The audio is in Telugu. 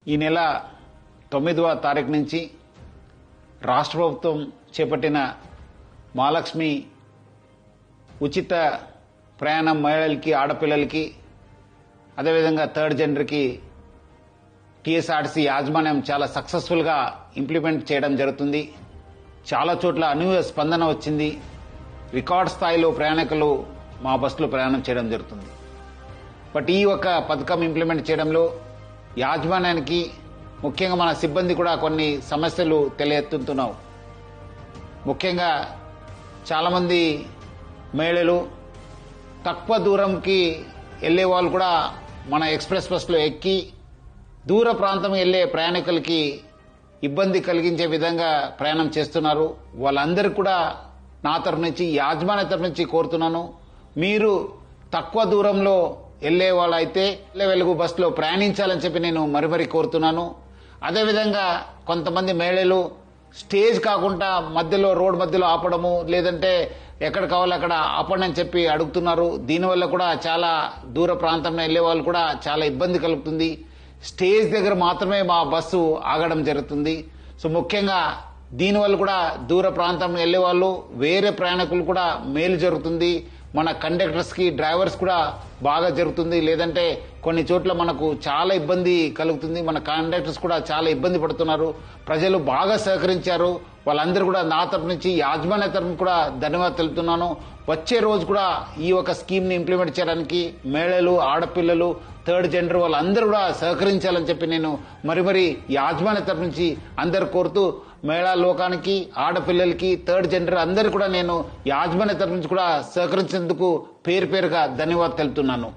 ఈ నెల 9వ తారీఖు నుంచి రాష్ట్ర ప్రభుత్వం చేపట్టిన మహాలక్ష్మి ఉచిత ప్రయాణం మహిళలకి, ఆడపిల్లలకి, అదేవిధంగా థర్డ్ జెండర్కి టీఎస్ఆర్టీసీ యాజమాన్యం చాలా సక్సెస్ఫుల్గా ఇంప్లిమెంట్ చేయడం జరుగుతుంది. చాలా చోట్ల అనూహ్య స్పందన వచ్చింది. రికార్డ్ స్థాయిలో ప్రయాణికులు మా బస్సులో ప్రయాణం చేయడం జరుగుతుంది. బట్ ఈ ఒక పథకం ఇంప్లిమెంట్ చేయడంలో యాజమాన్యానికి, ముఖ్యంగా మన సిబ్బంది కూడా కొన్ని సమస్యలు తెలియెత్తుతున్నావు. ముఖ్యంగా చాలామంది మహిళలు తక్కువ దూరంకి వెళ్లే వాళ్ళు కూడా మన ఎక్స్ప్రెస్ బస్సులో ఎక్కి దూర ప్రాంతం వెళ్లే ప్రయాణికులకి ఇబ్బంది కలిగించే విధంగా ప్రయాణం చేస్తున్నారు. వాళ్ళందరికీ కూడా నా తరఫు నుంచి, యాజమాన్య తరఫు నుంచి కోరుతున్నాను, మీరు తక్కువ దూరంలో వెళ్లే వాళ్ళైతే వెలుగు బస్సులో ప్రయాణించాలని చెప్పి నేను మరీ కోరుతున్నాను. అదేవిధంగా కొంతమంది మహిళలు స్టేజ్ కాకుండా మధ్యలో, రోడ్ మధ్యలో ఆపడము, లేదంటే ఎక్కడ కావాలో అక్కడ ఆపండి అని చెప్పి అడుగుతున్నారు. దీనివల్ల కూడా చాలా దూర ప్రాంతంలో వెళ్లే వాళ్ళు కూడా చాలా ఇబ్బంది కలుగుతుంది. స్టేజ్ దగ్గర మాత్రమే మా బస్సు ఆగడం జరుగుతుంది. సో ముఖ్యంగా దీనివల్ల కూడా దూర ప్రాంతం వెళ్లే వాళ్ళు, వేరే ప్రయాణికులు కూడా మేలు జరుగుతుంది. మన కండక్టర్స్ కి, డ్రైవర్స్ కూడా బాగా జరుగుతుంది. లేదంటే కొన్ని చోట్ల మనకు చాలా ఇబ్బంది కలుగుతుంది. మన కండక్టర్స్ కూడా చాలా ఇబ్బంది పడుతున్నారు. ప్రజలు బాగా సహకరించారు. వాళ్ళందరూ కూడా నా తరపు నుంచి, యాజమాన్య తరపు కూడా ధన్యవాదాలు తెలుపుతున్నాను. వచ్చే రోజు కూడా ఈ ఒక స్కీమ్ ని ఇంప్లిమెంట్ చేయడానికి మహిళలు, ఆడపిల్లలు, థర్డ్ జెండర్ వాళ్ళందరూ కూడా సహకరించాలని చెప్పి నేను మరీ యాజమాన్య తరపు నుంచి అందరు కోరుతూ, మహిళా లోకానికి, ఆడపిల్లలకి, థర్డ్ జెండర్ అందరు కూడా నేను యాజమాన్య తరపు నుంచి కూడా సహకరించేందుకు పేరుగా ధన్యవాదాలు తెలుపుతున్నాను.